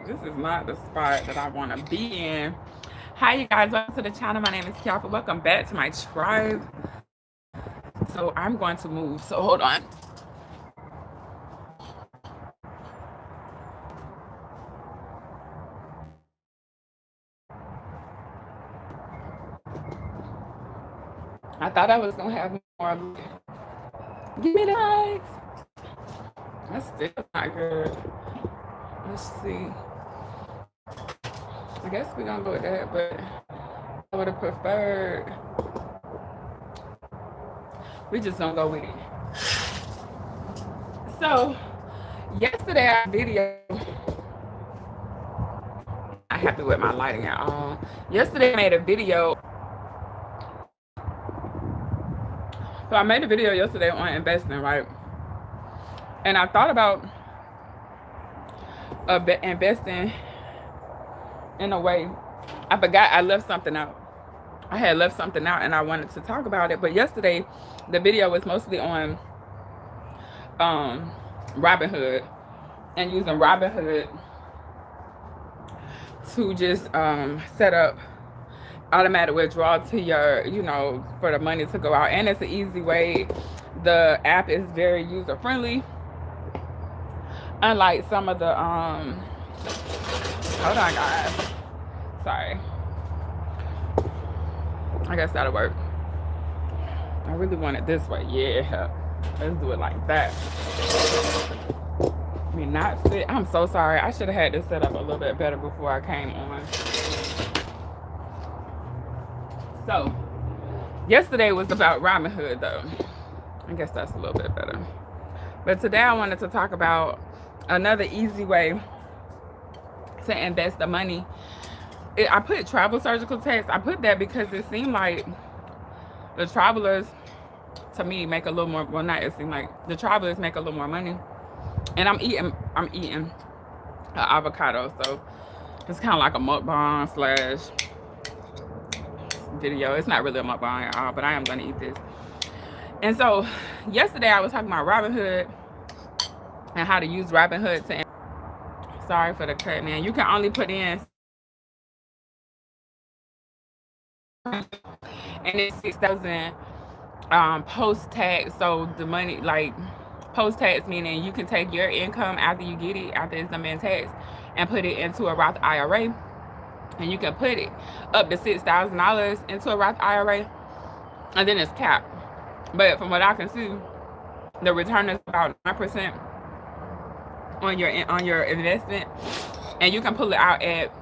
This is not the spot that I want to be in. Hi, you guys. Welcome to the channel. My name is Kiara. Welcome back to my tribe. So I'm going to move. So hold on. I thought I was going to have more. Give me the lights. That's still not good. Let's see. I guess we're going to go with that, but I would have preferred. We just going to go with it. So, yesterday I video. Not happy with my lighting at all. Yesterday I made a video. So I made a video yesterday on investing, right? And I thought about investing in a way. I forgot I left something out. I had left something out and I wanted to talk about it. But yesterday, the video was mostly on Robinhood and using Robinhood to just set up automatic withdrawal to your, for the money to go out. And it's an easy way. The app is very user friendly. Unlike some of the hold on guys. Sorry. I guess that'll work. I really want it this way. Yeah. Let's do it like that. I mean, not sit. I'm so sorry. I should have had this set up a little bit better before I came on. So, yesterday was about Robinhood, though. I guess that's a little bit better. But today I wanted to talk about another easy way to invest the money. I put travel surgical tax. I put that because it seemed like the travelers, to me, make a little more. Well, not it seemed like the travelers make a little more money. And I'm eating an avocado, so it's kind of like a mukbang slash video. It's not really a mukbang at all, but I am gonna eat this. And so yesterday I was talking about Robinhood and how to use Robinhood to. Sorry for the cut, man. You can only put in, and it's 6,000 post tax. So the money, like post tax, meaning you can take your income after you get it, after it's been taxed, and put it into a Roth IRA. And you can put it up to $6,000 into a Roth IRA, and then it's capped. But from what I can see, the return is about 9% on your investment, and you can pull it out at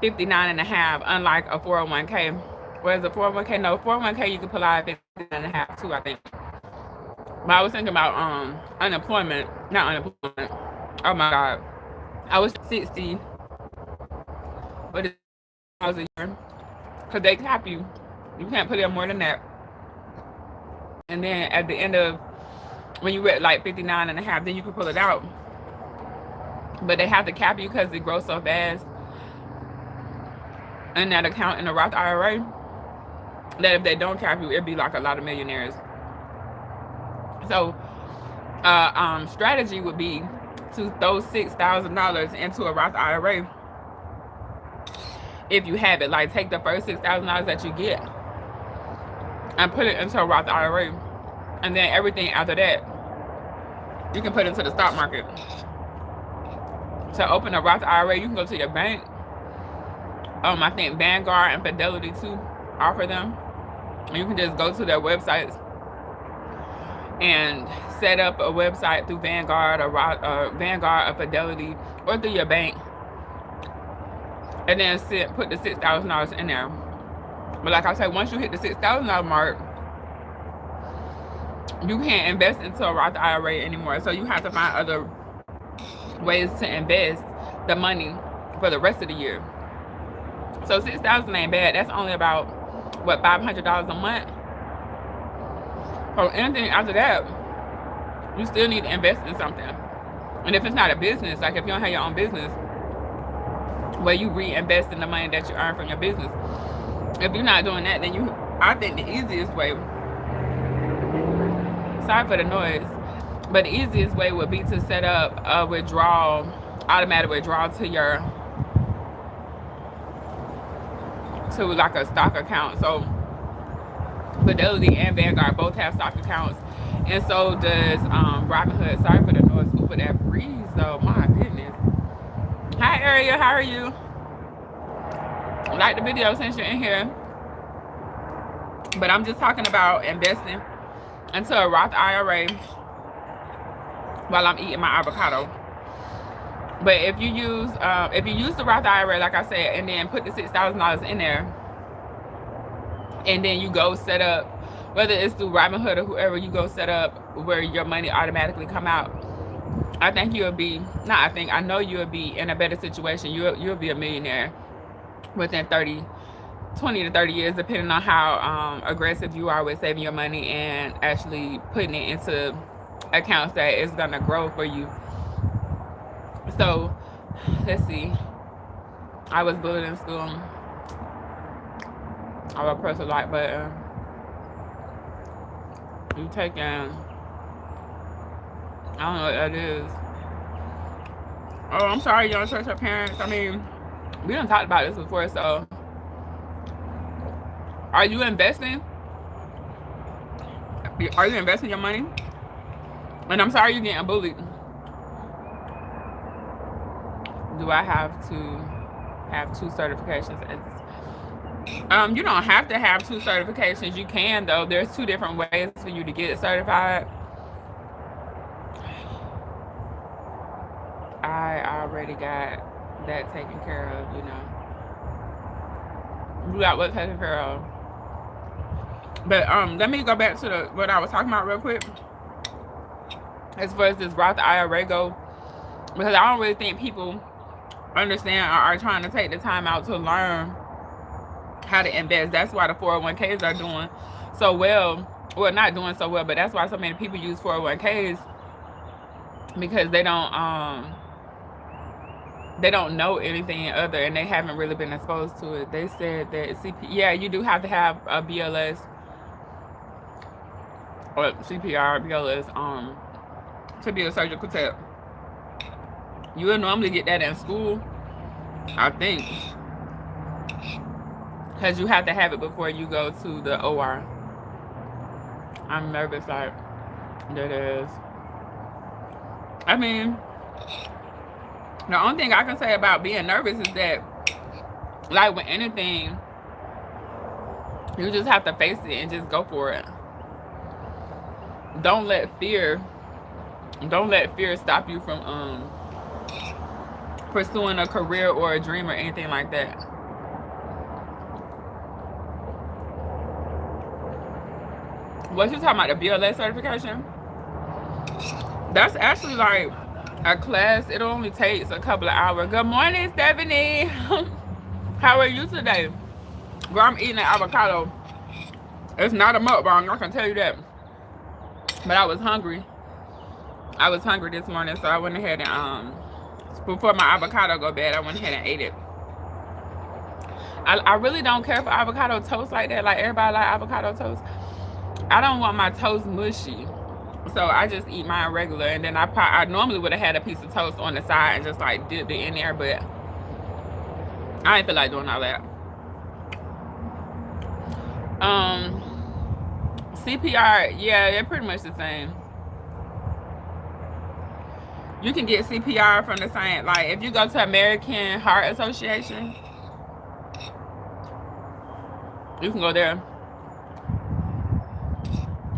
59.5, unlike a 401k. Whereas a 401k, no, 401k you can pull out at 59.5 too, I think. But I was thinking about unemployment, not unemployment. Oh my God, I was 60, but it's a year because they cap you. You can't put in more than that. And then at the end of when you at like 59.5, then you can pull it out. But they have to cap you because it grows so fast in that account in the Roth IRA that if they don't cap you, it'd be like a lot of millionaires. So strategy would be to throw $6,000 into a Roth IRA if you have it. Like take the first $6,000 that you get and put it into a Roth IRA, and then everything after that you can put into the stock market. To open a Roth IRA, you can go to your bank. I think Vanguard and Fidelity too offer them. And you can just go to their websites and set up a website through Vanguard or Vanguard or Fidelity or through your bank, and then put the $6,000 in there. But like I said, once you hit the $6,000 mark, you can't invest into a Roth IRA anymore. So you have to find other ways to invest the money for the rest of the year. So $6,000 ain't bad. That's only about what, $500 a month. So anything after that, you still need to invest in something. And if it's not a business, like if you don't have your own business, where you reinvest in the money that you earn from your business. If you're not doing that, then I think the easiest way, sorry for the noise, but the easiest way would be to set up a withdrawal automatic withdrawal to your to like a stock account. So Fidelity and Vanguard both have stock accounts, and so does Robinhood. Sorry for the noise. Ooh, but that breeze though, my goodness. Hi Ariel, how are you? Like the video since you're in here. But I'm just talking about investing into a Roth IRA while I'm eating my avocado. But if you use the Roth IRA, like I said, and then put the $6,000 in there, and then you go set up, whether it's through Robinhood or whoever, you go set up where your money automatically come out. I think you'll be, not I think, I know you'll be in a better situation. You'll be a millionaire within 20 to 30 years, depending on how aggressive you are with saving your money and actually putting it into accounts that is gonna grow for you. So let's see. I was bullied in school. I will press the like button. You taking, I don't know what that is. Oh, I'm sorry, you don't trust your parents. I mean, we done talked about this before, so. Are you investing? Are you investing your money? And I'm sorry you're getting bullied. Do I have to have 2 certifications? You don't have to have 2 certifications. You can though. There's 2 different ways for you to get it certified. I already got that taken care of, you know. You got what taken care of? But let me go back to what I was talking about real quick. As far as this Roth IRA go, because I don't really think people understand or are trying to take the time out to learn how to invest. That's why the 401ks are doing so well. Well, not doing so well, but that's why so many people use 401ks, because they don't know anything other, and they haven't really been exposed to it. They said that yeah, you do have to have a BLS or CPR, BLS, to be a surgical tech. You would normally get that in school, I think, because you have to have it before you go to the OR. I'm nervous, like, that is. I mean, the only thing I can say about being nervous is that, like with anything, you just have to face it and just go for it. Don't let fear stop you from pursuing a career or a dream or anything like that. What you talking about, the BLS certification? That's actually like a class. It only takes a couple of hours. Good morning, Stephanie. How are you today? Girl, I'm eating an avocado. It's not a mukbang, I can tell you that. But I was hungry. I was hungry this morning, so I went ahead and before my avocado go bad, I went ahead and ate it. I really don't care for avocado toast like that. Like everybody like avocado toast. I don't want my toast mushy, so I just eat mine regular. And then I normally would have had a piece of toast on the side and just like dipped it in there, but I ain't feel like doing all that. CPR, yeah, they're pretty much the same. You can get CPR from the same, like if you go to American Heart Association, you can go there.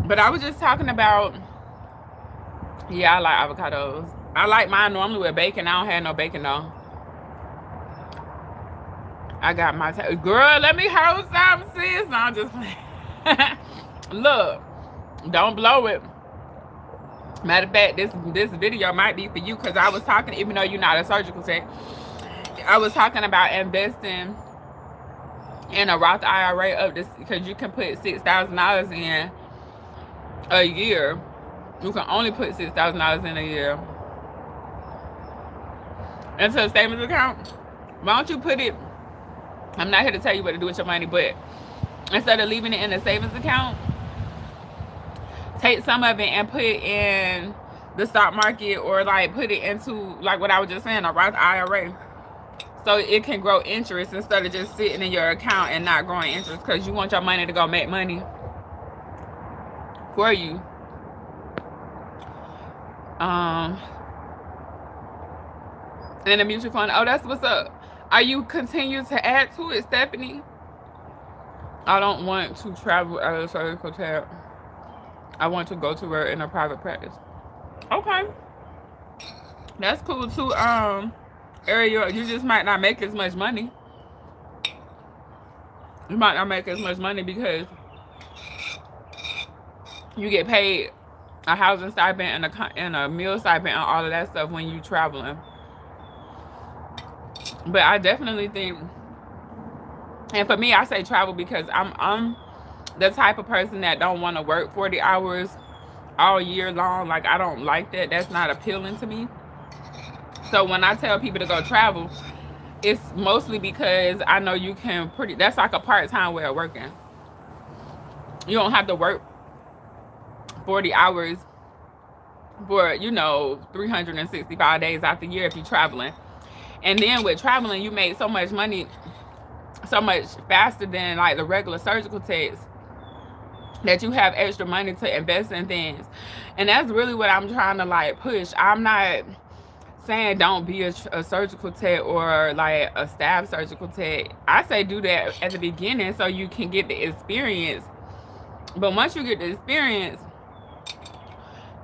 But I was just talking about, yeah, I like avocados. I like mine normally with bacon. I don't have no bacon though. I got my girl, let me hold some, sis. No, I'm just look, don't blow it. Matter of fact, this video might be for you, because I was talking, even though you're not a surgical tech, I was talking about investing in a Roth IRA up this, because you can put $6,000 in a year. You can only put $6,000 in a year into a savings account. Why don't you put it, I'm not here to tell you what to do with your money, but instead of leaving it in a savings account, take some of it and put it in the stock market, or like put it into, like what I was just saying, a Roth IRA, so it can grow interest instead of just sitting in your account and not growing interest, because you want your money to go make money for you. Um, and a mutual fund. Oh, that's what's up. Are you continue to add to it, Stephanie? I don't want to travel as a surgical tech. I want to go to work in a private practice. Okay, that's cool too. Ariel, you just might not make as much money. You might not make as much money because you get paid a housing stipend and a meal stipend and all of that stuff when you traveling. But I definitely think, and for me, I say travel because I'm the type of person that don't want to work 40 hours all year long. Like, I don't like that. That's not appealing to me. So when I tell people to go travel, it's mostly because I know you can that's like a part-time way of working. You don't have to work 40 hours for, 365 days out the year if you're traveling. And then with traveling, you make so much money so much faster than like the regular surgical techs, that you have extra money to invest in things. And that's really what I'm trying to like push. I'm not saying don't be a surgical tech or like a staff surgical tech. I say do that at the beginning so you can get the experience. But once you get the experience,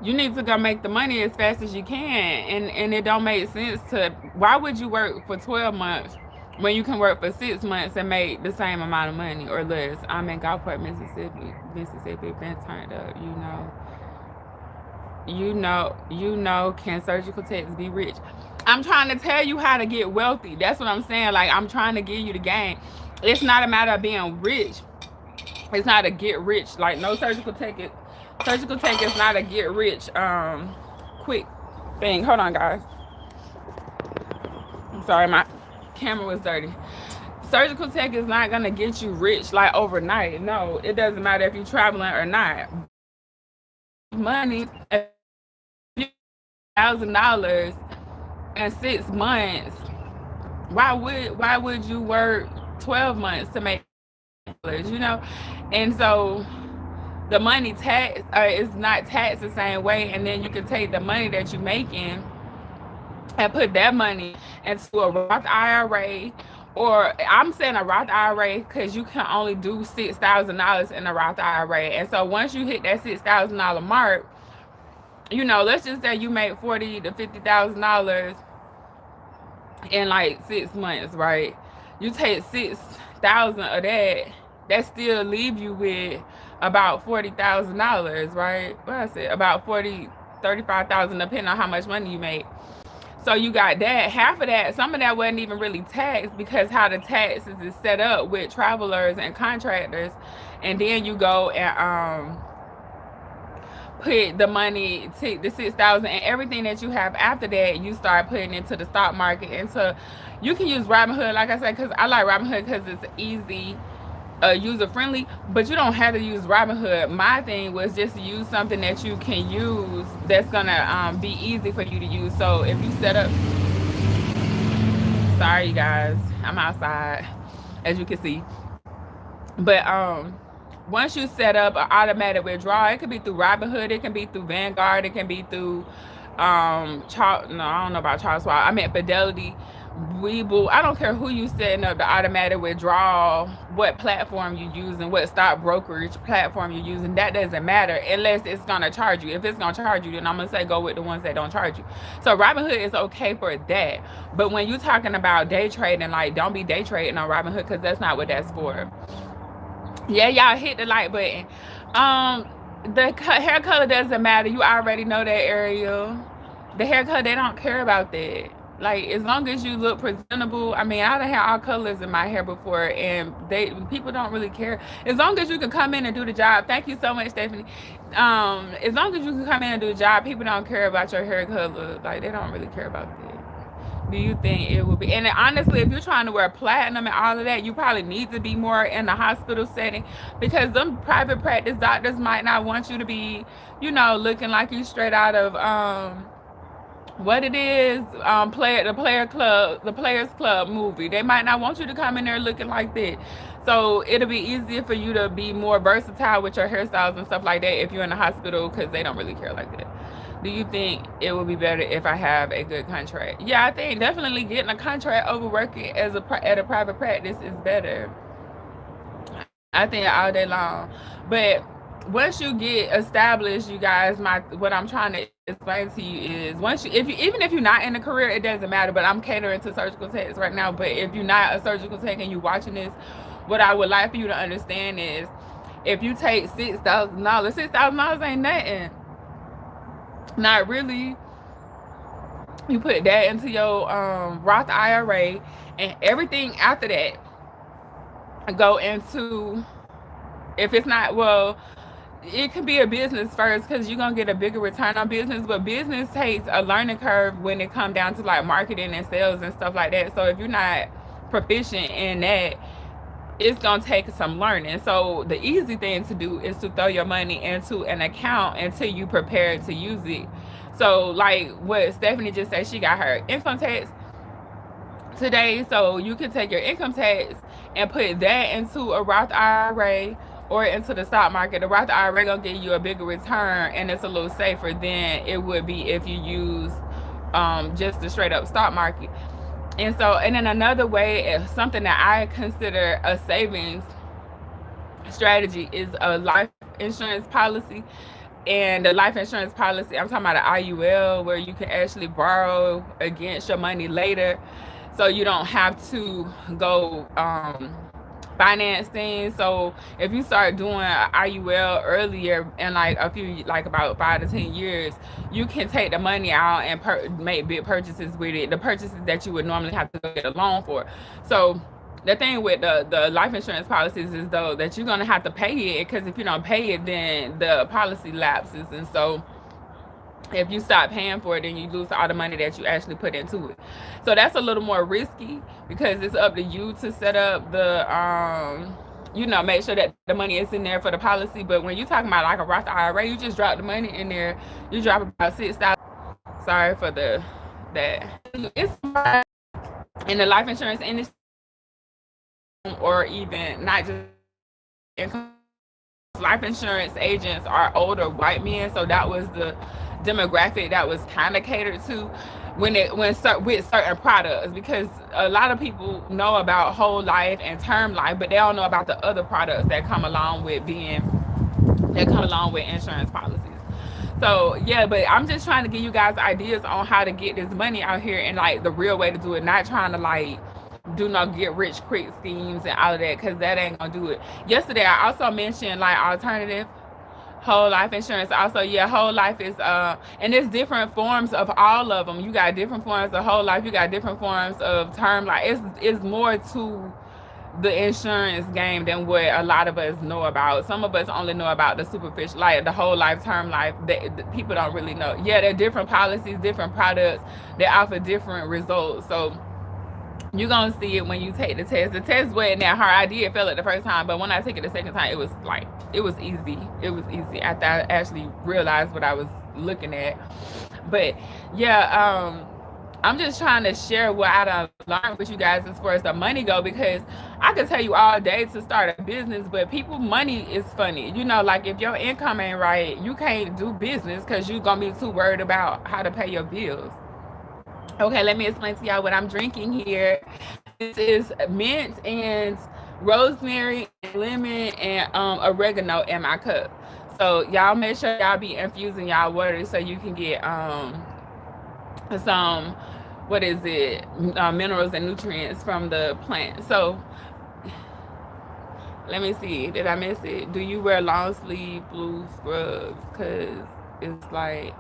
you need to go make the money as fast as you can. And it don't make sense to, why would you work for 12 months when you can work for 6 months and make the same amount of money or less? I'm in Gulfport, Mississippi, been turned up, can surgical techs be rich? I'm trying to tell you how to get wealthy. That's what I'm saying. Like, I'm trying to give you the game. It's not a matter of being rich. It's not a get rich. Like, no, surgical tech is not a get rich quick thing. Hold on, guys. I'm sorry, my camera was dirty. Surgical tech is not gonna get you rich like overnight. No, it doesn't matter if you're traveling or not. Money, $1,000 in 6 months. Why would you work 12 months to make $1,000? And so the money tax is not taxed the same way, and then you can take the money that you're making and put that money into a Roth IRA, or I'm saying a Roth IRA because you can only do $6,000 in a Roth IRA. And so once you hit that $6,000 mark, let's just say you make $40,000 to $50,000 in like 6 months, right? You take 6,000 of that still leave you with about $40,000, right? What I said, about 40, 35,000, depending on how much money you make. So you got that. Half of that, some of that wasn't even really taxed because how the taxes is set up with travelers and contractors. And then you go and put the money, take the 6,000, and everything that you have after that, you start putting into the stock market. You can use Robinhood, like I said, because I like Robinhood because it's easy, user friendly, but you don't have to use Robinhood. My thing was just to use something that you can use that's gonna be easy for you to use. So if you set up, sorry guys, I'm outside as you can see, but once you set up an automatic withdrawal, it could be through Robinhood, it can be through Vanguard, it can be through I don't know about Charles Schwab. I meant Fidelity, Webull. I don't care who you setting up the automatic withdrawal, what platform you using, what stock brokerage platform you're using. That doesn't matter unless it's gonna charge you. If it's gonna charge you, then I'm gonna say go with the ones that don't charge you. So Robinhood is okay for that. But when you're talking about day trading, like, don't be day trading on Robinhood because that's not what that's for. Yeah, y'all hit the like button. The hair color doesn't matter. You already know that, Ariel. The hair color, they don't care about that. Like, as long as you look presentable. I mean, I done had all colors in my hair before, and people don't really care. As long as you can come in and do the job. Thank you so much, Stephanie. As long as you can come in and do the job, people don't care about your hair color. Like, they don't really care about that. Do you think it would be? And honestly, if you're trying to wear platinum and all of that, you probably need to be more in the hospital setting, because them private practice doctors might not want you to be, looking like you straight out of what it is, the Players Club movie. They might not want you to come in there looking like that. So it'll be easier for you to be more versatile with your hairstyles and stuff like that if you're in the hospital, because they don't really care like that. Do you think it would be better if I have a good contract? Yeah, I think definitely getting a contract over working at a private practice is better. I think all day long. But once you get established, you guys, what I'm trying to explain to you is, once you if you even if you're not in a career, it doesn't matter. But I'm catering to surgical techs right now. But if you're not a surgical tech and you're watching this, what I would like for you to understand is, if you take $6,000 ain't nothing. Not really. You put that into your Roth IRA, and everything after that go into, if it's not, well, it could be a business first, because you're gonna get a bigger return on business. But business takes a learning curve when it comes down to like marketing and sales and stuff like that. So if you're not proficient in that, it's gonna take some learning. So the easy thing to do is to throw your money into an account until you prepare to use it. So like what Stephanie just said, she got her income tax today. So you can take your income tax and put that into a Roth IRA or into the stock market. The Roth IRA gonna give you a bigger return, and it's a little safer than it would be if you use just the straight up stock market. And then another way, something that I consider a savings strategy, is a life insurance policy. And the life insurance policy, I'm talking about an IUL, where you can actually borrow against your money later. So you don't have to go finance things. So if you start doing an IUL earlier, in like about 5 to 10 years, you can take the money out and make big purchases with it. The purchases that you would normally have to go get a loan for. So the thing with the life insurance policies is, though, that you're gonna have to pay it, because if you don't pay it, then the policy lapses. And so if you stop paying for it, then you lose all the money that you actually put into it. So that's a little more risky, because it's up to you to set up the make sure that the money is in there for the policy. But when you're talking about like a Roth IRA, you just drop the money in there. You drop about 6,000. Sorry for that. It's in the life insurance industry, or even not just income. Life insurance agents are older white men, so that was the demographic that was kind of catered to with certain products, because a lot of people know about whole life and term life, but they don't know about the other products that come along with insurance policies. So yeah, but I'm just trying to give you guys ideas on how to get this money out here, and like the real way to do it, not trying to like do no get rich quick schemes and all of that, because that ain't gonna do it. Yesterday I also mentioned like alternative whole life insurance. Also, yeah, whole life is and there's different forms of all of them. You got different forms of whole life, you got different forms of term life. It's more to the insurance game than what a lot of us know about. Some of us only know about the superficial, like the whole life, term life. The people don't really know. Yeah, there are different policies, different products that offer different results. So you're gonna see it when you take the test. The test wasn't that hard. I did fail it the first time, but when I took it the second time, it was easy. It was easy after I actually realized what I was looking at. But yeah, I'm just trying to share what I done learned with you guys as far as the money go, because I could tell you all day to start a business, but people, money is funny. Like if your income ain't right, you can't do business, because you're gonna be too worried about how to pay your bills. Okay, let me explain to y'all what I'm drinking here. This is mint and rosemary and lemon and oregano in my cup. So y'all make sure y'all be infusing y'all water so you can get some, what is it, minerals and nutrients from the plant. So let me see, did I miss it? Do you wear long sleeve blue scrubs? Because it's like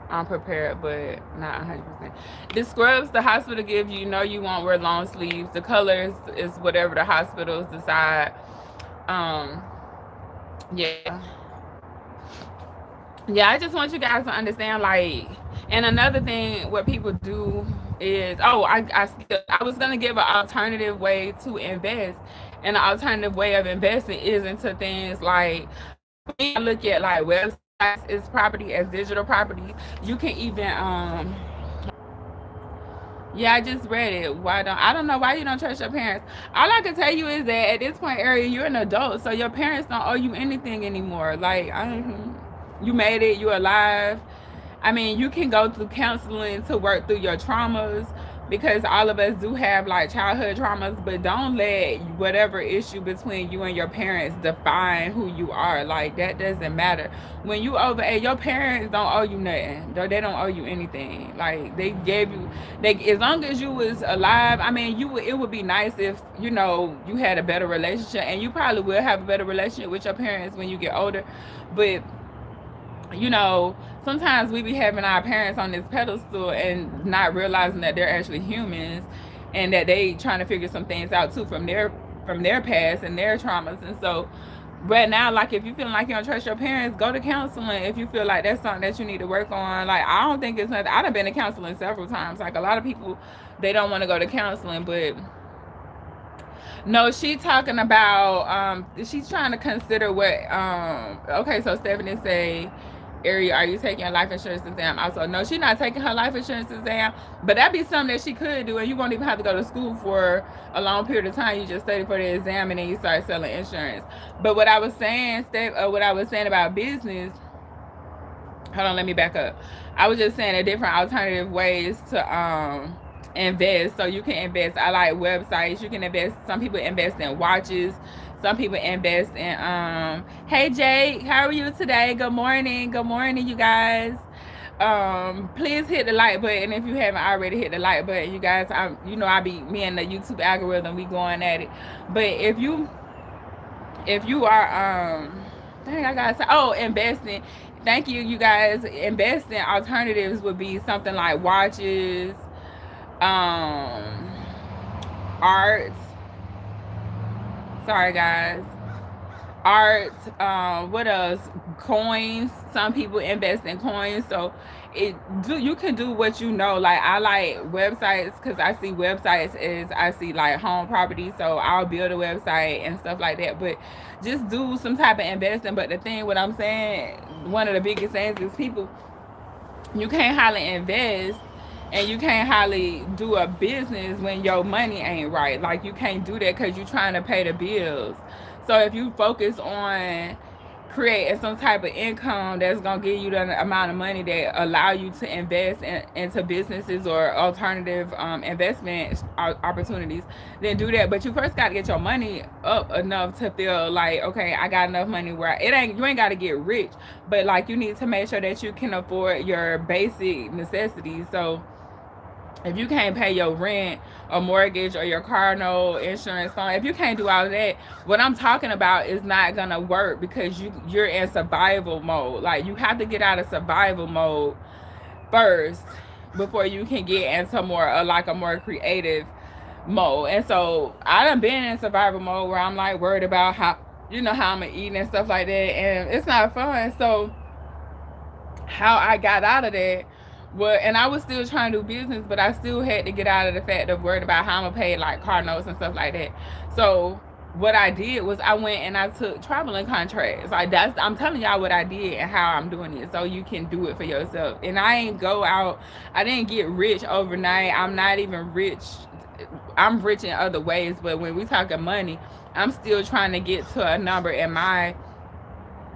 I'm prepared, but not 100%. The scrubs the hospital gives you, you won't wear long sleeves. The colors is whatever the hospitals decide. Um, yeah. Yeah, I just want you guys to understand, like, and another thing, what people do is, I was gonna give an alternative way to invest, and the alternative way of investing is into things like, for me, I look at like websites as property, as digital properties. You can even yeah, I just read it. I don't know why you don't trust your parents. All I can tell you is that at this point, area, you're an adult, so your parents don't owe you anything anymore. Like, you made it, you're alive. I mean, you can go through counseling to work through your traumas, because all of us do have like childhood traumas, but don't let whatever issue between you and your parents define who you are. Like, that doesn't matter. When you over age, your parents don't owe you nothing. They don't owe you anything. Like, they gave you, they, as long as you was alive, I mean, it would be nice if, you had a better relationship, and you probably will have a better relationship with your parents when you get older. But sometimes we be having our parents on this pedestal and not realizing that they're actually humans, and that they trying to figure some things out too from their past and their traumas. And so right now, like, if you feel like you don't trust your parents, go to counseling. If you feel like that's something that you need to work on, like, I don't think it's nothing. I've been to counseling several times. Like, a lot of people, they don't want to go to counseling, but no, she talking about she's trying to consider what okay, so Stephanie say, Ari, are you taking a life insurance exam? Also, no, she's not taking her life insurance exam, but that'd be something that she could do, and you won't even have to go to school for a long period of time. You just study for the exam, and then you start selling insurance. But what I was saying, what I was saying about business, hold on, let me back up. I was just saying the different alternative ways to invest. So you can invest, I like websites. You can invest, some people invest in watches, some people invest in hey Jake, how are you today? Good morning, you guys. Please hit the like button if you haven't already hit the like button, you guys. I be, me and the YouTube algorithm, we going at it. But if you are dang, I gotta say, oh, investing. Thank you, you guys. Investing alternatives would be something like watches, um, art. Sorry, guys. Art. What else? Coins. Some people invest in coins, so you can do what you know. Like, I like websites because I see websites as, I see like home property, so I'll build a website and stuff like that. But just do some type of investing. But the thing, what I'm saying, one of the biggest things is people, you can't hardly invest and you can't hardly do a business when your money ain't right. Like, you can't do that because you're trying to pay the bills. So if you focus on creating some type of income that's gonna give you the amount of money that allow you to invest into businesses or alternative investment opportunities, then do that. But you first got to get your money up enough to feel like, okay, I got enough money where you ain't got to get rich, but like, you need to make sure that you can afford your basic necessities. So if you can't pay your rent or mortgage or your car note, insurance, phone, if you can't do all of that, what I'm talking about is not gonna work, because you're in survival mode. Like, you have to get out of survival mode first before you can get into more like a more creative mode. And so I done been in survival mode where I'm like worried about how I'm eating and stuff like that, and it's not fun. So how I got out of that, well, and I was still trying to do business, but I still had to get out of the fact of worried about how I'm gonna pay like car notes and stuff like that. So what I did was I went and I took traveling contracts. Like, I'm telling y'all what I did and how I'm doing it, so you can do it for yourself. And I ain't go out, I didn't get rich overnight. I'm not even rich. I'm rich in other ways, but when we talking money, I'm still trying to get to a number in my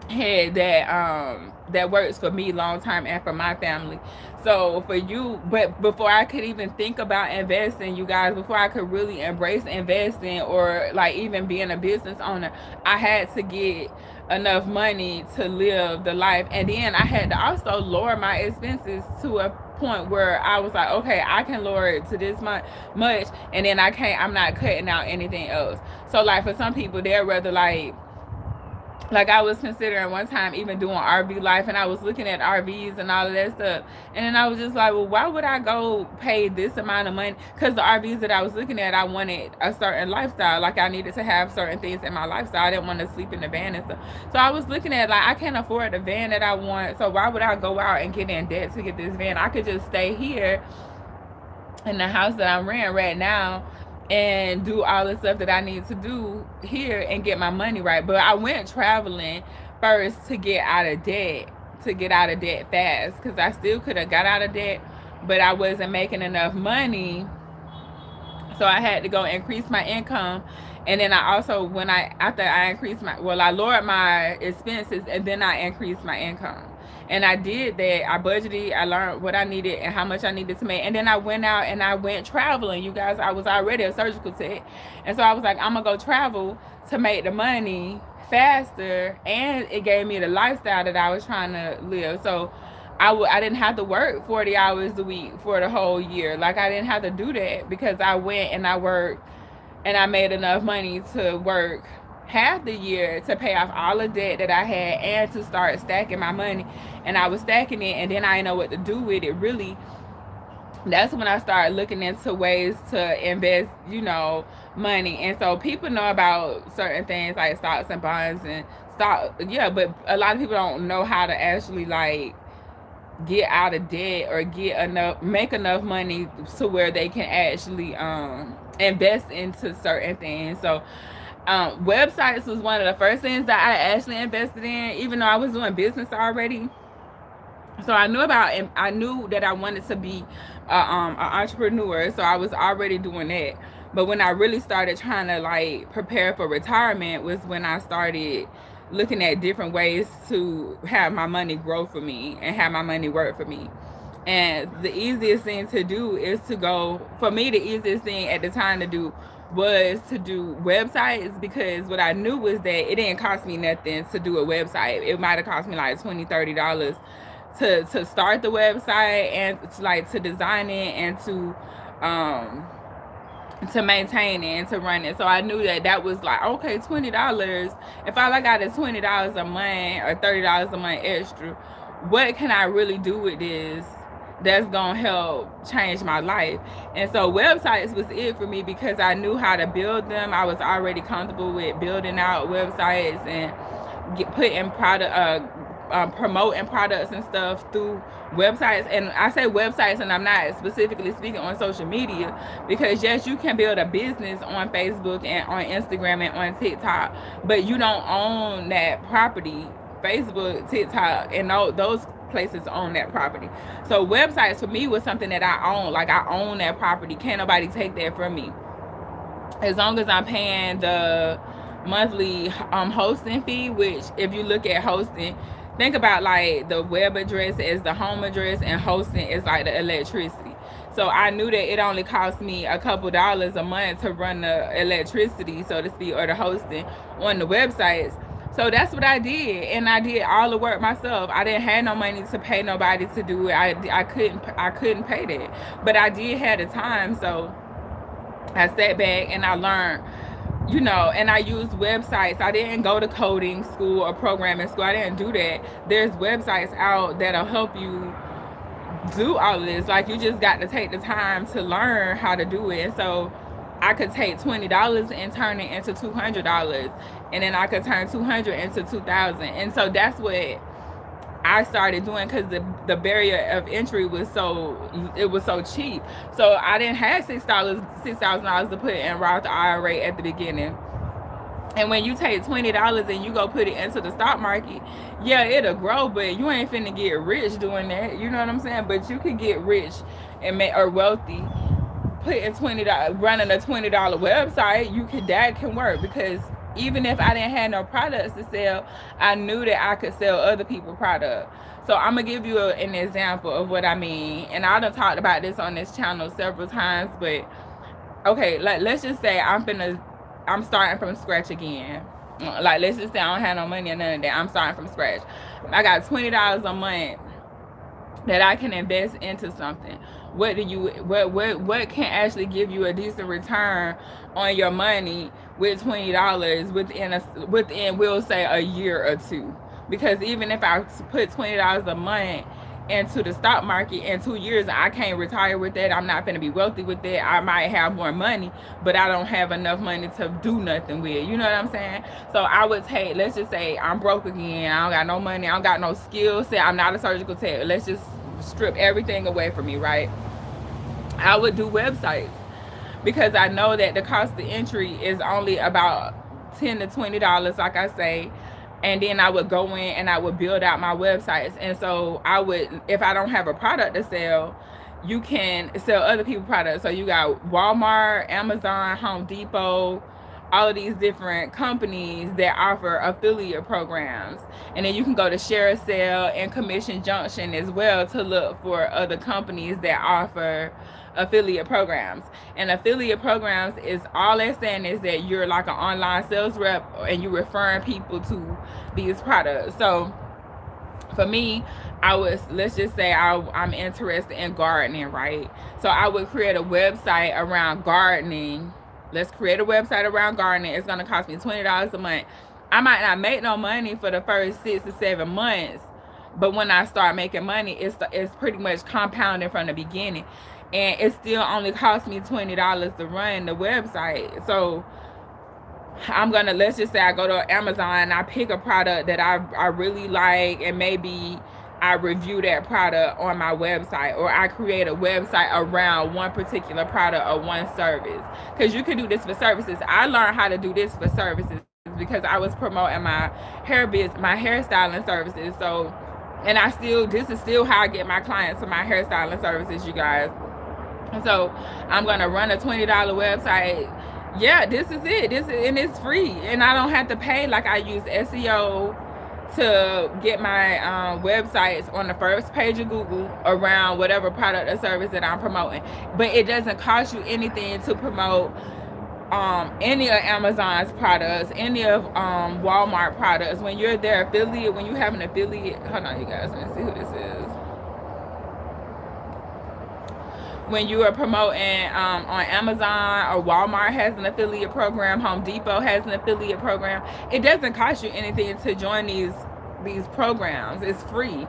head that works for me long term and for my family. So for you, but before I could even think about investing, you guys, before I could really embrace investing or like even being a business owner, I had to get enough money to live the life. And then I had to also lower my expenses to a point where I was like, okay, I can lower it to this much, and then I'm not cutting out anything else. So like, for some people, they'd rather like I was considering one time even doing RV life, and I was looking at RVs and all of that stuff, and then I was just like, well, why would I go pay this amount of money? Because the RVs that I was looking at, I wanted a certain lifestyle. Like, I needed to have certain things in my lifestyle. I didn't want to sleep in the van and stuff. So I was looking at, like, I can't afford the van that I want, so why would I go out and get in debt to get this van? I could just stay here in the house that I'm renting right now and do all the stuff that I need to do here and get my money right. But I went traveling first to get out of debt, fast, because I still could have got out of debt, but I wasn't making enough money, so I had to go increase my income. And then I also, when I after I increased my, well, I lowered my expenses and then I increased my income. And I did that. I budgeted, I learned what I needed and how much I needed to make. And then I went out and I went traveling. You guys, I was already a surgical tech, and so I was like, I'm gonna go travel to make the money faster, and it gave me the lifestyle that I was trying to live. So I didn't have to work 40 hours a week for the whole year. Like, I didn't have to do that because I went and I worked and I made enough money to work half the year to pay off all the debt that I had and to start stacking my money. And I was stacking it, and then I didn't know what to do with it really. That's when I started looking into ways to invest, money. And so people know about certain things like stocks and bonds and stock, yeah, but a lot of people don't know how to actually like get out of debt or make enough money to where they can actually invest into certain things. So websites was one of the first things that I actually invested in, even though I was doing business already. So I knew that I wanted to be an entrepreneur, so I was already doing that. But when I really started trying to like prepare for retirement was when I started looking at different ways to have my money grow for me and have my money work for me. And the easiest thing to do is to go, for me, the easiest thing at the time to do was to do websites, because what I knew was that it didn't cost me nothing to do a website. It might have cost me like $20, $30 to start the website and to design it and to maintain it and to run it. So I knew that that was like, okay, $20. If all I got is $20 a month or $30 a month extra, what can I really do with this that's gonna help change my life? And so websites was it for me because I knew how to build them. I was already comfortable with building out websites and putting promoting products and stuff through websites. And I say websites, and I'm not specifically speaking on social media, because yes, you can build a business on Facebook and on Instagram and on TikTok, but you don't own that property. Facebook, TikTok, and those places own that property. So websites for me was something that I own. Like, I own that property. Can't nobody take that from me, as long as I'm paying the monthly hosting fee. Which, if you look at hosting, think about like the web address as the home address and hosting is like the electricity. So I knew that it only cost me a couple dollars a month to run the electricity, so to speak, or the hosting on the websites. So that's what I did, and I did all the work myself. I didn't have no money to pay nobody to do it. I couldn't pay that, but I did have the time. So I sat back and I learned, and I used websites. I didn't go to coding school or programming school. I didn't do that. There's websites out that'll help you do all of this. Like, you just got to take the time to learn how to do it. And so I could take $20 and turn it into $200, and then I could turn 200 into 2,000. And so that's what I started doing, because the barrier of entry was so cheap. So I didn't have $6,000 to put in Roth IRA at the beginning. And when you take $20 and you go put it into the stock market, yeah, it'll grow, but you ain't finna get rich doing that. You know what I'm saying? But you can get rich or wealthy putting $20, running a $20 website. That can work, because even if I didn't have no products to sell, I knew that I could sell other people's product. So I'm gonna give you an example of what I mean. And I done talked about this on this channel several times, but okay, like, let's just say I'm starting from scratch again. Like, let's just say I don't have no money or none of that. I'm starting from scratch. I got $20 a month that I can invest into something. What can actually give you a decent return on your money with $20 within we'll say a year or two? Because even if I put $20 a month into the stock market in 2 years, I can't retire with that. I'm not going to be wealthy with that. I might have more money, but I don't have enough money to do nothing with. You know what I'm saying? So I would take, let's just say I'm broke again. I don't got no money. I don't got no skill set. I'm not a surgical tech. Let's just strip everything away from me, right? I would do websites because I know that the cost of entry is only about $10 to $20, like I say. And then I would go in and I would build out my websites. And so I would, if I don't have a product to sell, you can sell other people's products. So you got Walmart, Amazon, Home Depot, all of these different companies that offer affiliate programs. And then you can go to Share a Sale and Commission Junction as well to look for other companies that offer affiliate programs. And affiliate programs is all they're saying is that you're like an online sales rep and you're referring people to these products. So for me, I was, let's just say I'm interested in gardening, right? So I would create a website around gardening. Let's create a website around gardening. It's going to cost me $20 a month. I might not make no money for the first 6 to 7 months, but when I start making money, it's pretty much compounding from the beginning, and it still only cost me $20 to run the website. So I'm gonna, let's just say I go to Amazon and I pick a product that I really like, and maybe I review that product on my website, or I create a website around one particular product or one service. Because you can do this for services. I learned how to do this for services because I was promoting my hairstyling services. So, and I still, this is still how I get my clients for my hairstyling services, you guys. So I'm gonna run a $20 website. Yeah, this is it. And it's free, and I don't have to pay. Like, I use SEO to get my websites on the first page of Google around whatever product or service that I'm promoting. But it doesn't cost you anything to promote any of Amazon's products, any of Walmart products. When you're their affiliate, when you have an affiliate, hold on, you guys, let me see who this is. When you are promoting on Amazon, or Walmart has an affiliate program, Home Depot has an affiliate program, it doesn't cost you anything to join these programs. It's free.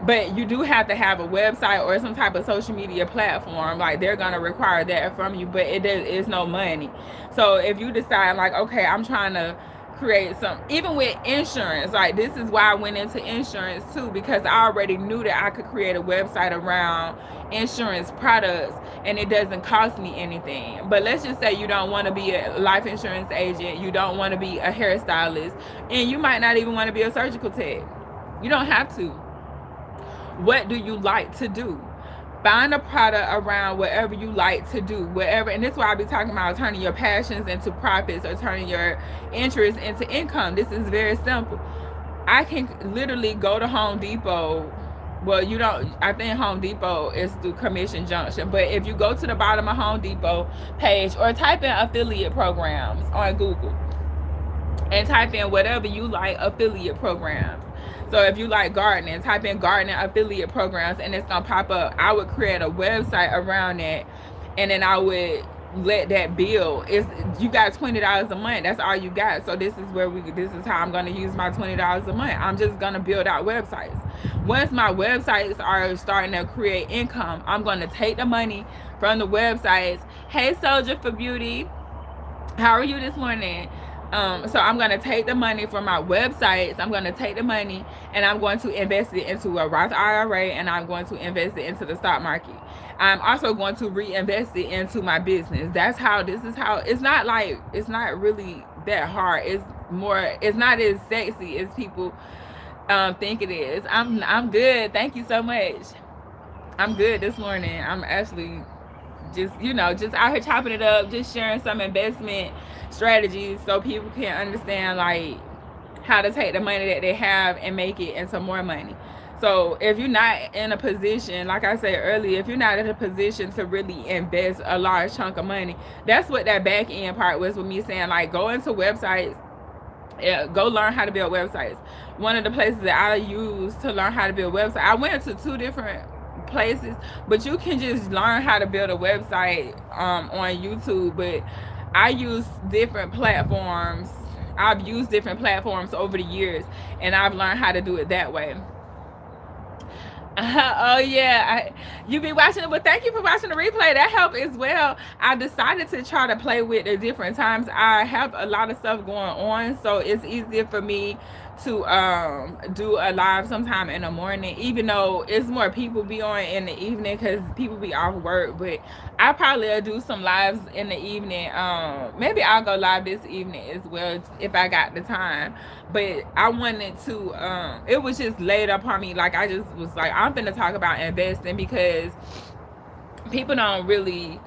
But you do have to have a website or some type of social media platform. Like, they're gonna require that from you, but it's no money. So if you decide, like, okay, I'm trying to create some, even with insurance, like, this is why I went into insurance too, because I already knew that I could create a website around insurance products and it doesn't cost me anything. But let's just say you don't want to be a life insurance agent, you don't want to be a hairstylist, and you might not even want to be a surgical tech. You don't have to. What do you like to do? Find a product around whatever you like to do, whatever. And this is why I be talking about turning your passions into profits, or turning your interests into income. This is very simple. I can literally go to Home Depot. Well, you don't, I think Home Depot is through Commission Junction. But if you go to the bottom of Home Depot page, or type in affiliate programs on Google, and type in whatever you like, affiliate programs. So if you like gardening, type in gardening affiliate programs, and it's gonna pop up. I would create a website around that, and then I would let that build. It's, you got $20 a month. That's all you got. So this is how I'm gonna use my $20 a month. I'm just gonna build out websites. Once my websites are starting to create income, I'm gonna take the money from the websites. Hey, Soldier for Beauty, how are you this morning? So I'm going to take the money from my websites. I'm going to take the money and I'm going to invest it into a Roth IRA, and I'm going to invest it into the stock market. I'm also going to reinvest it into my business. This is how, it's not like, it's not really that hard. It's more, it's not as sexy as people think it is. I'm good. Thank you so much. I'm good this morning. I'm actually just, just out here chopping it up, just sharing some investment strategies so people can understand, like, how to take the money that they have and make it into more money. So if you're not in a position, like I said earlier, if you're not in a position to really invest a large chunk of money, that's what that back end part was with me saying, like, go into websites. Yeah, go learn how to build websites. One of the places that I use to learn how to build websites, I went to 2 different places, but you can just learn how to build a website on YouTube. But I use different platforms. I've used different platforms over the years, and I've learned how to do it that way. Oh yeah, you be watching it, but thank you for watching the replay. That helped as well. I decided to try to play with at different times. I have a lot of stuff going on, so it's easier for me to do a live sometime in the morning, even though it's more people be on in the evening because people be off work. But I probably will do some lives in the evening. Maybe I'll go live this evening as well if I got the time. But I wanted to it was just laid upon me, like I just was like, I'm gonna talk about investing because people don't really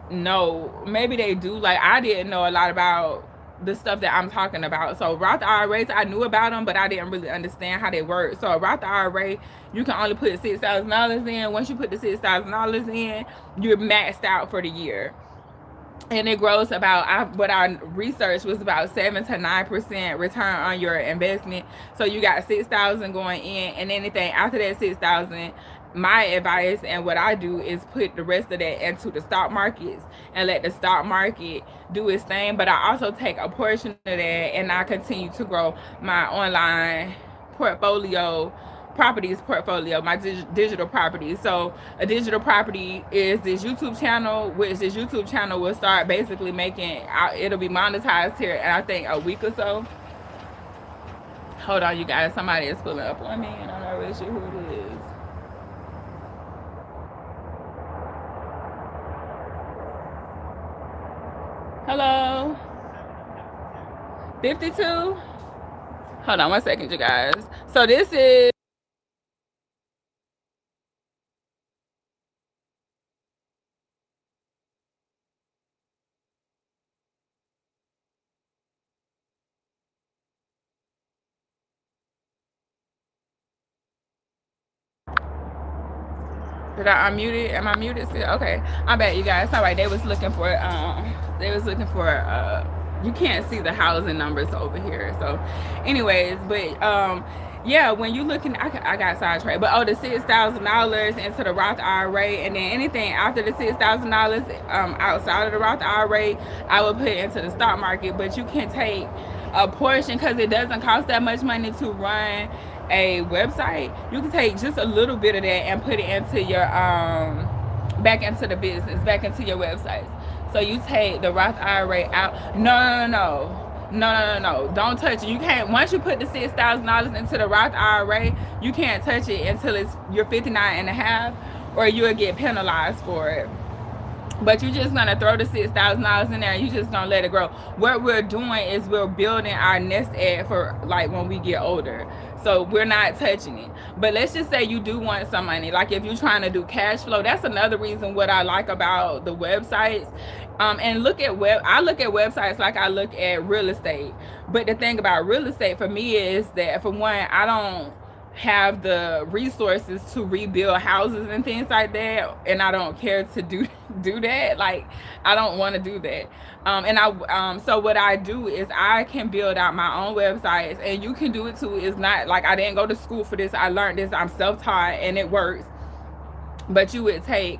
know. Maybe they do. Like I didn't know a lot about the stuff that I'm talking about. So Roth IRAs, I knew about them, but I didn't really understand how they work. So a Roth IRA, you can only put $6,000 in. Once you put the $6,000 in, you're maxed out for the year. And it grows about, what I researched was about 7 to 9% return on your investment. So you got 6,000 going in, and anything after that 6,000, my advice and what I do is put the rest of that into the stock markets and let the stock market do its thing. But I also take a portion of that and I continue to grow my online portfolio, properties portfolio, my digital properties. So a digital property is this YouTube channel, which this YouTube channel will start basically making, it'll be monetized here in I think a week or so. Hold on, you guys, somebody is pulling up on me and I'm not really sure who it is. Hello? 52? Hold on one second, you guys. So this is, did I unmute it? Am I muted still? Okay. I bet you guys. All right. They was looking for you can't see the housing numbers over here. So anyways, but yeah, when you looking, I got sidetracked, but the $6,000 into the Roth IRA, and then anything after the $6,000 outside of the Roth IRA, I would put into the stock market. But you can take a portion because it doesn't cost that much money to run a website. You can take just a little bit of that and put it into your back into the business, back into your websites. So you take the Roth IRA out. No. Don't touch it. You can't. Once you put the $6,000 into the Roth IRA, you can't touch it until you're 59 and a half, or you'll get penalized for it. But you're just gonna throw the $6,000 in there and you just gonna let it grow. What we're doing is we're building our nest egg for like when we get older. So we're not touching it. But let's just say you do want some money. Like if you're trying to do cash flow, that's another reason what I like about the websites. And I look at websites like I look at real estate. But the thing about real estate for me is that, for one, I don't have the resources to rebuild houses and things like that, and I don't care to do that. Like I don't want to do that. So what I do is I can build out my own websites, and you can do it too. It's not like I didn't go to school for this. I learned this. I'm self-taught and it works. But you would take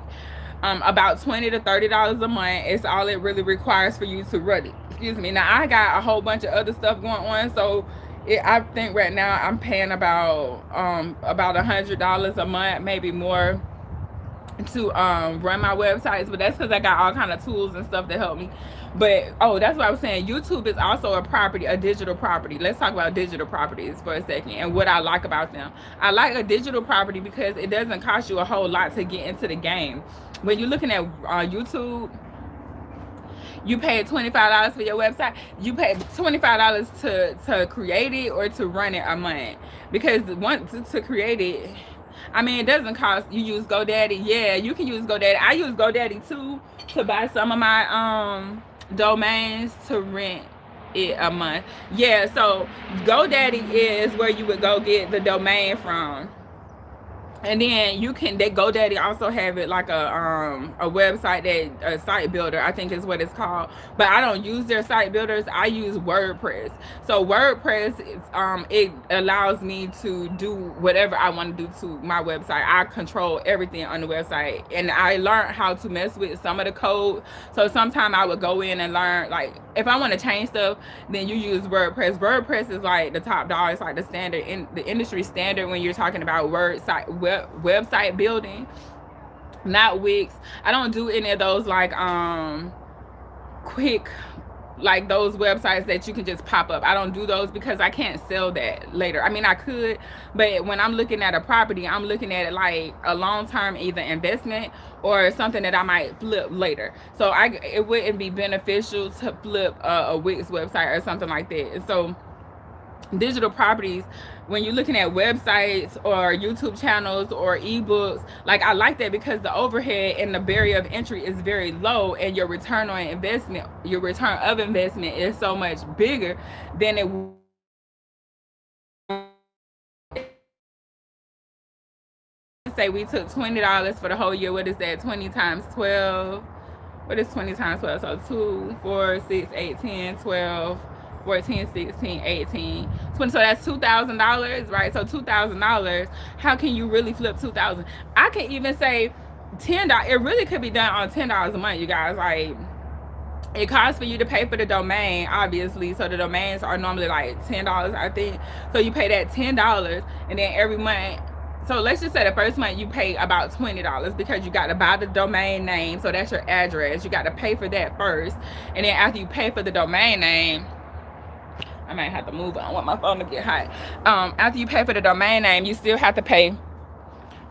about $20 to $30 a month. It's all it really requires for you to run it. Excuse me. Now I got a whole bunch of other stuff going on, so I think right now I'm paying about $100 a month, maybe more, to run my websites. But that's because I got all kind of tools and stuff to help me. But that's what I was saying. YouTube is also a property, a digital property. Let's talk about digital properties for a second and what I like about them. I like a digital property because it doesn't cost you a whole lot to get into the game. When you're looking at YouTube, you pay $25 for your website. You pay $25 to create it or to run it a month. Because once to create it, I mean, it doesn't cost. You use GoDaddy. Yeah, you can use GoDaddy. I use GoDaddy too to buy some of my domains to rent it a month. Yeah, so GoDaddy is where you would go get the domain from. And then GoDaddy also have it like a website, that a site builder, I think is what it's called. But I don't use their site builders. I use WordPress. So WordPress is, it allows me to do whatever I want to do to my website. I control everything on the website, and I learned how to mess with some of the code. So sometimes I would go in and learn, like if I want to change stuff, then you use WordPress. WordPress is like the top dog. It's like the standard in the industry standard when you're talking about website building, not Wix. I don't do any of those like quick like those websites that you can just pop up. I don't do those because I can't sell that later. I mean, I could, but when I'm looking at a property, I'm looking at it like a long-term either investment or something that I might flip later. So it wouldn't be beneficial to flip a Wix website or something like that. And so digital properties, when you're looking at websites or YouTube channels or ebooks, like I like that because the overhead and the barrier of entry is very low, and your return on investment, your return of investment is so much bigger than it would be say we took $20 for the whole year. What is that? 20 times 12. What is 20 times 12? So 2, 4, 6, 8, 10, 12, 14, 16, 18, 20. So that's $2,000, right? So $2,000. How can you really flip 2,000? I can even say $10. It really could be done on $10 a month, you guys. Like, it costs for you to pay for the domain, obviously. So the domains are normally like $10, I think. So you pay that $10, and then every month. So let's just say the first month you pay about $20 because you got to buy the domain name. So that's your address. You got to pay for that first. And then after you pay for the domain name, I might have to move on. I want my phone to get hot. After you pay for the domain name, you still have to pay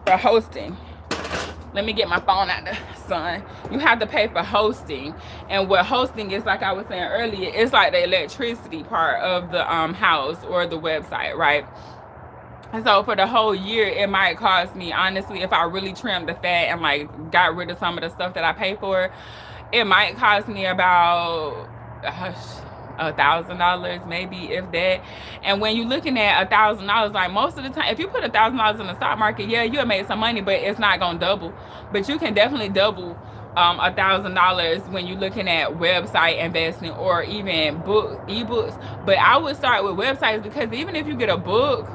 for hosting. Let me get my phone out the sun. You have to pay for hosting. And what hosting is, like I was saying earlier, it's like the electricity part of the house or the website, right? And so for the whole year, it might cost me, honestly, if I really trimmed the fat and like got rid of some of the stuff that I pay for, it might cost me about $1,000, maybe, if that. And when you're looking at $1,000, like most of the time, if you put $1,000 in the stock market, yeah, you'll make some money, but it's not gonna double. But you can definitely double $1,000 when you're looking at website investing or even ebooks. But I would start with websites because even if you get a book,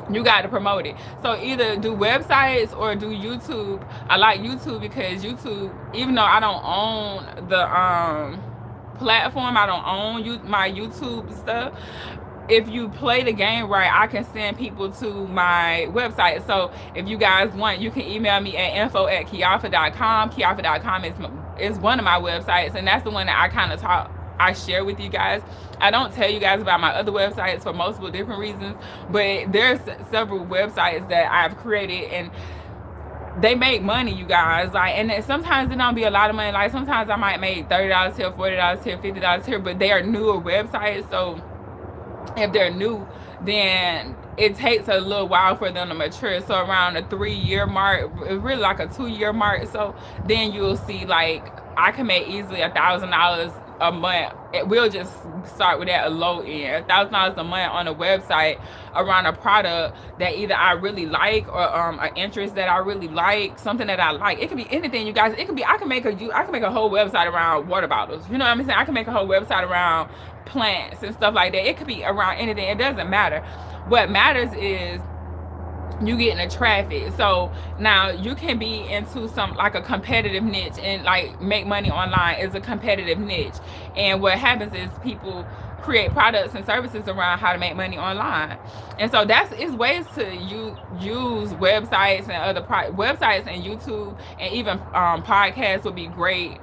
you got to promote it. So either do websites or do YouTube. I like YouTube because YouTube, even though I don't own the platform, I don't own my YouTube stuff, if you play the game right, I can send people to my website. So if you guys want, you can email me at info@kiafa.com. Kiafa.com is one of my websites, and that's the one that I share with you guys. I don't tell you guys about my other websites for multiple different reasons, but there's several websites that I've created, and they make money, you guys. Like, and sometimes it don't be a lot of money. Like, sometimes I might make $30 here, $40 here, $50 here, but they are newer websites. So if they're new, then it takes a little while for them to mature. So around the 3-year mark, really like a 2-year mark. So then you'll see, like, I can make easily $1,000 a month. We'll just start with that, a low end, $1,000 a month on a website around a product that either I really like or an interest that I really like, something that I like. It could be anything, you guys. It could be, I can make a whole website around water bottles. You know what I'm saying? I can make a whole website around plants and stuff like that. It could be around anything. It doesn't matter. What matters is you getting the traffic. So now you can be into some like a competitive niche, and like make money online is a competitive niche. And what happens is people create products and services around how to make money online. And so is ways to use websites and other websites and YouTube, and even podcasts would be great.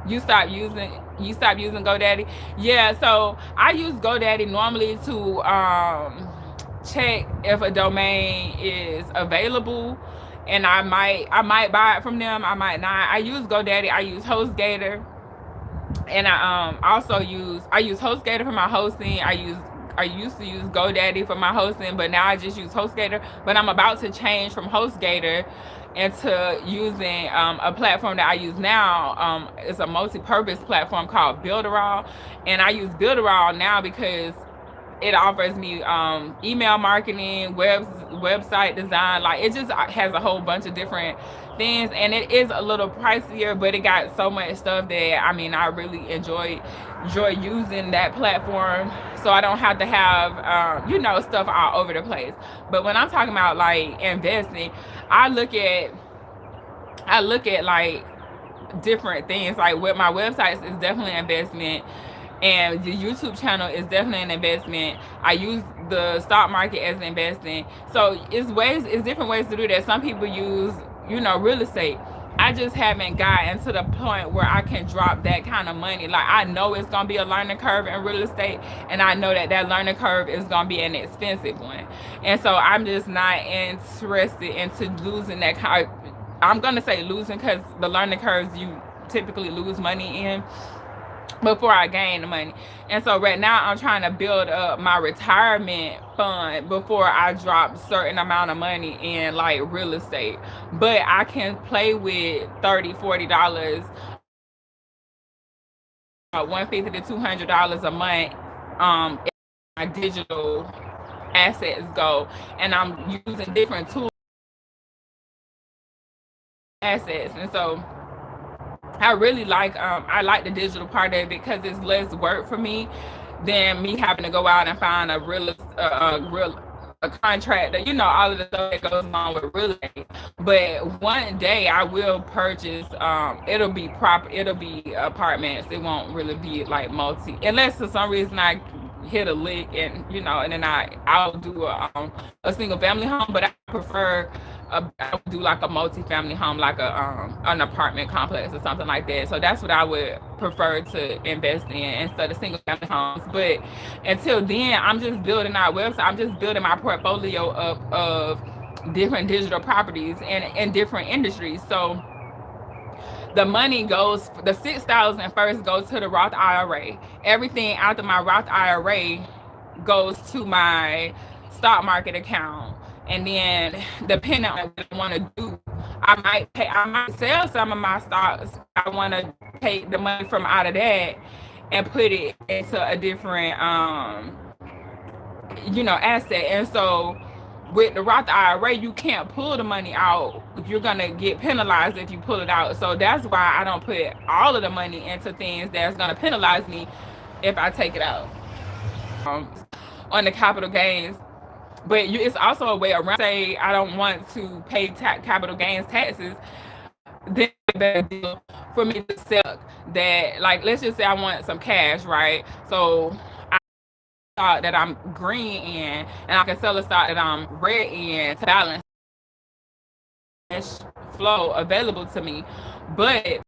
You stop using GoDaddy. Yeah, so I use GoDaddy normally to check if a domain is available, and I might buy it from them, I might not. I use GoDaddy, I use HostGator, and I use HostGator for my hosting. I used to use GoDaddy for my hosting, but now I just use HostGator. But I'm about to change from HostGator into using a platform that I use now. It's a multi-purpose platform called Builderall, and I use Builderall now because it offers me email marketing, website design. Like, it just has a whole bunch of different things, and it is a little pricier, but it got so much stuff that I really enjoy using that platform, so I don't have to have stuff all over the place. But when I'm talking about like investing, I look at like different things. Like, with my websites is definitely an investment, and the YouTube channel is definitely an investment. I use the stock market as an investment. So it's different ways to do that. Some people use real estate. I just haven't gotten to the point where I can drop that kind of money. Like, I know it's gonna be a learning curve in real estate, and I know that that learning curve is gonna be an expensive one, and so I'm just not interested into losing that kind. I'm gonna say losing because the learning curves you typically lose money in before I gain the money. And so right now I'm trying to build up my retirement fund before I drop certain amount of money in like real estate. But I can play with $30, $40, 150 to $200 a month if my digital assets go, and I'm using different tools assets. And so I really like I like the digital part of it because it's less work for me than me having to go out and find a contractor, you know, all of the stuff that goes along with real estate. But one day I will purchase it'll be apartments. It won't really be like multi, unless for some reason I hit a lick, and you know, and then I'll do a single family home. But I prefer I would do like a multi-family home, like a an apartment complex or something like that. So that's what I would prefer to invest in instead of single family homes. But until then, I'm just building our website. I'm just building my portfolio up of different digital properties and in different industries. So the money goes, the 6,000 first goes to the Roth IRA. Everything after my Roth IRA goes to my stock market account. And then depending on what I want to do, I might sell some of my stocks. I want to take the money from out of that and put it into a different asset. And so with the Roth IRA, you can't pull the money out. You're gonna get penalized if you pull it out. So that's why I don't put all of the money into things that's gonna penalize me if I take it out on the capital gains. But it's also a way around. Say I don't want to pay capital gains taxes, then it's a better deal for me to sell that. Like, let's just say I want some cash, right? So stock that I'm green in, and I can sell a stock that I'm red in to balance cash flow available to me. But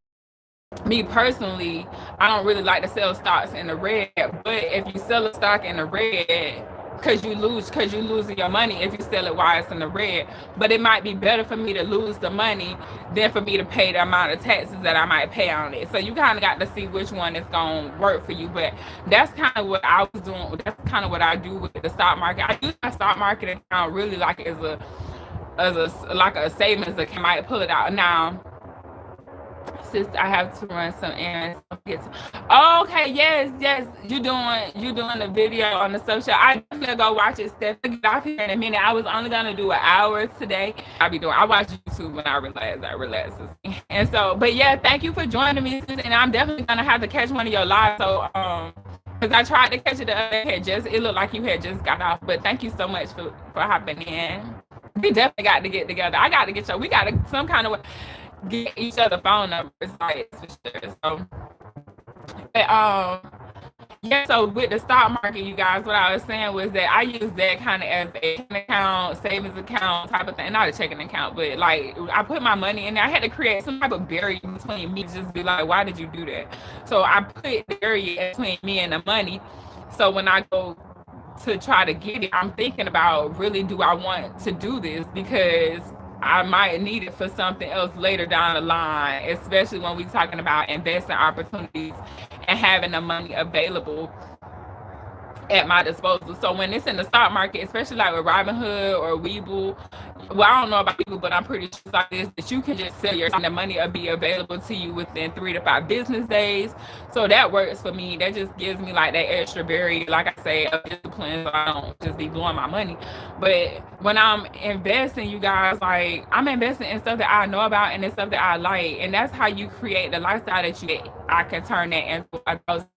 me personally, I don't really like to sell stocks in the red. But if you sell a stock in the red, because you losing your money if you sell it while it's in the red. But it might be better for me to lose the money than for me to pay the amount of taxes that I might pay on it. So you kind of got to see which one is going to work for you. But that's kind of what I was doing. That's kind of what I do with the stock market. I use my stock market account really like as a savings account. I might pull it out now. Sis, I have to run some errands. Oh, okay, yes. You doing the video on the social. I definitely go watch it, Steph. Get off here in a minute. I was only gonna do an hour today. I watch YouTube when I relax. And so, but yeah, thank you for joining me, sis, and I'm definitely gonna have to catch one of your lives. So because I tried to catch it the other day, it looked like you had just got off. But thank you so much for hopping in. We definitely got to get together. I got to get we got to some kind of way get each other phone numbers, like, for sure. So, but, yeah. So with the stock market, you guys, what I was saying was that I use that kind of as a checking account, savings account type of thing. Not a checking account, but like I put my money in there. I had to create some type of barrier between me. Just be like, why did you do that? So I put the barrier between me and the money. So when I go to try to get it, I'm thinking about, really, do I want to do this? Because I might need it for something else later down the line, especially when we're talking about investing opportunities and having the money available at my disposal. So when it's in the stock market, especially like with Robinhood or Webull, well, I don't know about people, but I'm pretty sure it's like this, that you can just sell your and the money will be available to you within 3 to 5 business days. So that works for me. That just gives me like that extra barrier, like I say, of discipline, so I don't just be blowing my money. But when I'm investing, you guys, like, I'm investing in stuff that I know about and in stuff that I like, and that's how you create the lifestyle that you get. I can turn that into $1,000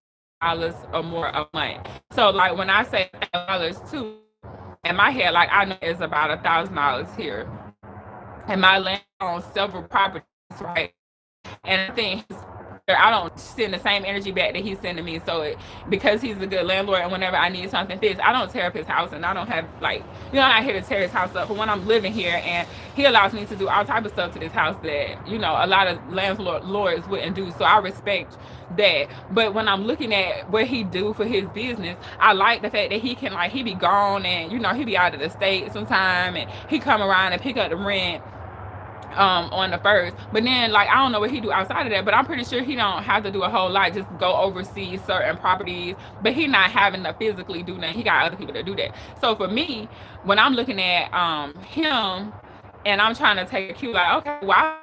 or more a month. So like when I say $1,000 too, in my head, like, I know it's about $1,000 here, and my land on several properties, right? And I think I don't send the same energy back that he's sending me. So because he's a good landlord, and whenever I need something fixed, I don't tear up his house, and I don't have like, I'm not here to tear his house up. But when I'm living here, and he allows me to do all type of stuff to this house that a lot of landlords wouldn't do. So I respect that. But when I'm looking at what he do for his business, I like the fact that he can, like, he be gone, and he be out of the state sometime, and he come around and pick up the rent on the first. But then, like, I don't know what he do outside of that, but I'm pretty sure he don't have to do a whole lot, just go oversee certain properties. But he not having to physically do that. He got other people to do that. So for me, when I'm looking at him, and I'm trying to take a cue, like, okay, why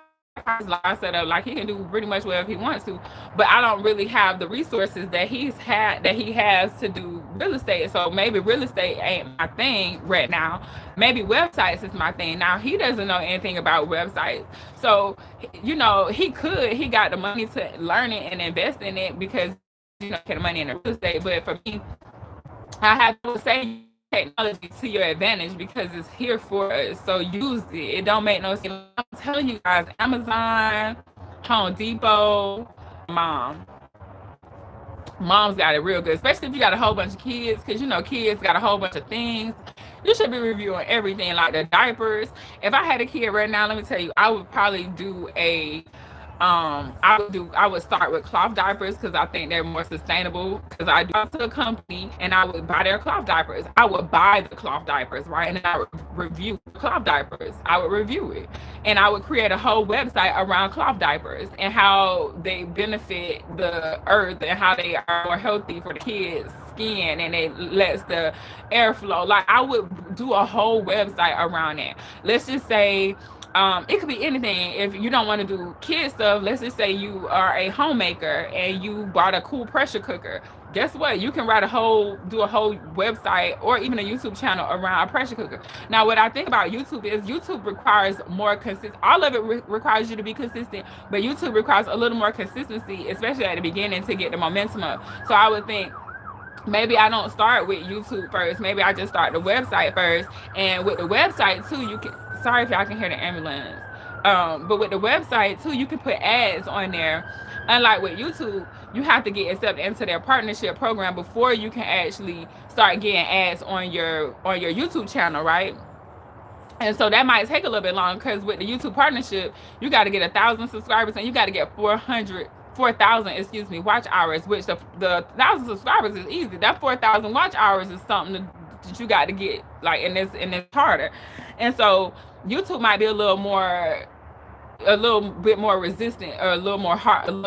his life set up, like, he can do pretty much whatever he wants to, but I don't really have the resources that he has to do real estate. So maybe real estate ain't my thing right now. Maybe websites is my thing. Now he doesn't know anything about websites, so he got the money to learn it and invest in it, because get the money in the real estate. But for me, I have to say technology to your advantage, because it's here for us. So use it. It don't make no sense. I'm telling you guys, Amazon, Home Depot, mom. Mom's got it real good, especially if you got a whole bunch of kids, because kids got a whole bunch of things. You should be reviewing everything, like the diapers. If I had a kid right now, let me tell you, I would probably do I would start with cloth diapers, because I think they're more sustainable, because I do go to a company and I would buy their cloth diapers. I would buy the cloth diapers, right? And then I would review cloth diapers. I would review it, and I would create a whole website around cloth diapers and how they benefit the earth and how they are more healthy for the kids' skin, and it lets the airflow. Like, I would do a whole website around it. Let's just say it could be anything. If you don't want to do kid stuff, let's just say you are a homemaker and you bought a cool pressure cooker. Guess what? You can do a whole website or even a YouTube channel around a pressure cooker. Now, what I think about YouTube is YouTube requires more consistent. All of it requires you to be consistent, but YouTube requires a little more consistency, especially at the beginning, to get the momentum up. So I would think, maybe I don't start with YouTube first. Maybe I just start the website first. And with the website too, you can, sorry if y'all can hear the ambulance. But with the website too, you can put ads on there. Unlike with YouTube, you have to get accepted into their partnership program before you can actually start getting ads on your YouTube channel, right? And so that might take a little bit long, because with the YouTube partnership, you got to get 1,000 subscribers, and you got to get 4,000 watch hours, which the 1,000 subscribers is easy. That 4,000 watch hours is something that you got to get, like, and it's harder. And so YouTube might be a little bit more resistant, or a little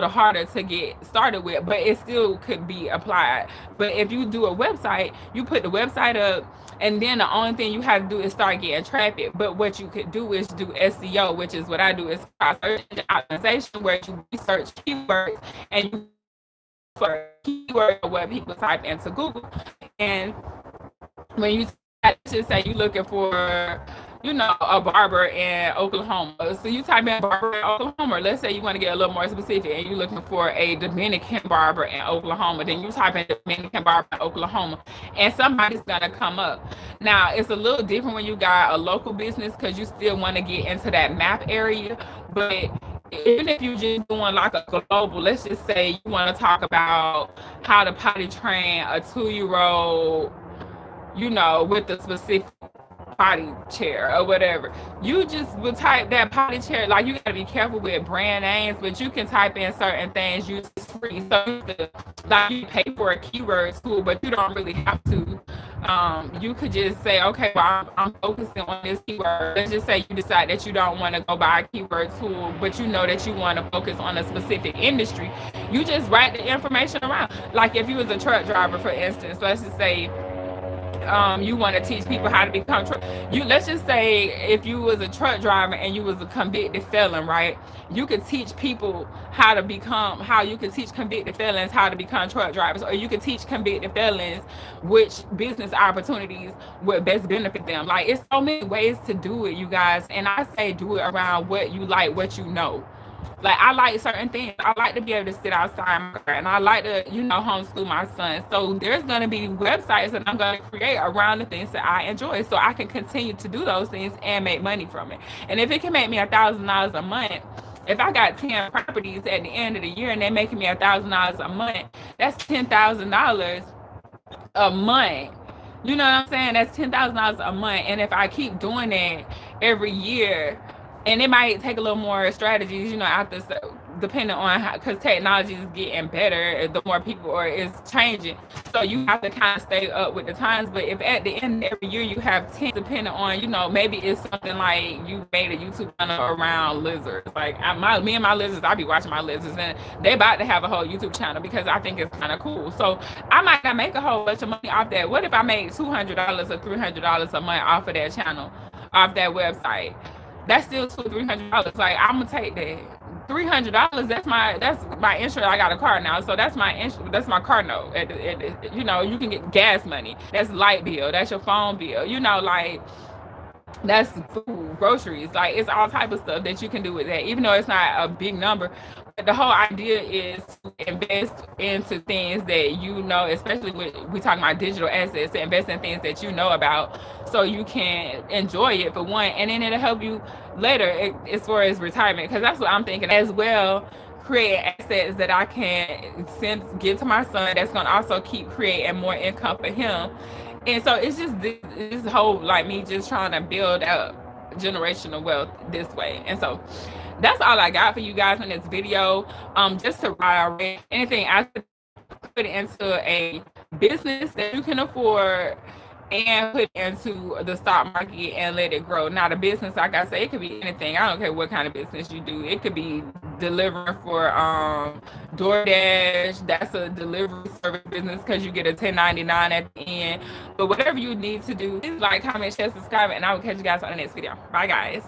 harder to get started with, but it still could be applied. But if you do a website, you put the website up, and then the only thing you have to do is start getting traffic. But what you could do is do SEO, which is what I do, is search engine optimization, where you research keywords and you for keywords what people type into Google. And when you just say you're looking for, a barber in Oklahoma. So you type in barber in Oklahoma, or let's say you want to get a little more specific and you're looking for a Dominican barber in Oklahoma. Then you type in Dominican barber in Oklahoma, and somebody's going to come up. Now, it's a little different when you got a local business, because you still want to get into that map area. But even if you're just doing like a global, let's just say you want to talk about how to potty train a 2-year-old, with the specific potty chair or whatever. You just would type that potty chair. Like, you gotta be careful with brand names, but you can type in certain things. Use free, so you pay for a keyword tool, but you don't really have to. You could just say, okay, well, I'm focusing on this keyword. Let's just say you decide that you don't want to go buy a keyword tool, but you know that you want to focus on a specific industry. You just write the information around. Like, if you was a truck driver, for instance, let's just say you want to teach people how to become let's just say if you was a truck driver and you was a convicted felon, right? You could teach people how you could teach convicted felons how to become truck drivers, or you could teach convicted felons which business opportunities would best benefit them. Like, it's so many ways to do it, you guys, and I say do it around what you like, what you know. Like, I like certain things. I like to be able to sit outside, and I like to, homeschool my son. So there's going to be websites that I'm going to create around the things that I enjoy, so I can continue to do those things and make money from it. And if it can make me $1,000 a month, If I got 10 properties at the end of the year and they're making me $1,000 a month, that's $10,000 a month. You know what I'm saying? That's $10,000 a month. And if I keep doing that every year, and it might take a little more strategies, you know, after, depending on how, because technology is getting better, the more people are is changing. So you have to kind of stay up with the times. But if at the end of every year you have 10, depending on, you know, maybe it's something like you made a YouTube channel around lizards. Like me and my lizards, I be watching my lizards, and they about to have a whole YouTube channel because I think it's kind of cool. So I might not make a whole bunch of money off that. What if I made $200 or $300 a month off of that channel, off that website? That's still $200-$300. Like, I'm gonna take that. $300. That's my insurance. I got a car now, so that's my car note. You know, you can get gas money. That's light bill. That's your phone bill. You know, like, that's food, groceries. Like, it's all type of stuff that you can do with that, even though it's not a big number. But the whole idea is to invest into things that you know, especially when we talking about digital assets, to invest in things that you know about, so you can enjoy it for one, and then it'll help you later as far as retirement. Because that's what I'm thinking as well. Create assets that I can give to my son. That's gonna also keep creating more income for him. And so it's just this whole, like, me just trying to build up generational wealth this way. And so that's all I got for you guys in this video. Just to reiterate, anything I put into a business that you can afford, and put into the stock market and let it grow. Now, the business, like I say, it could be anything. I don't care what kind of business you do. It could be delivering for DoorDash. That's a delivery service business because you get a 1099 at the end. But whatever you need to do, please like, comment, share, subscribe, and I will catch you guys on the next video. Bye, guys.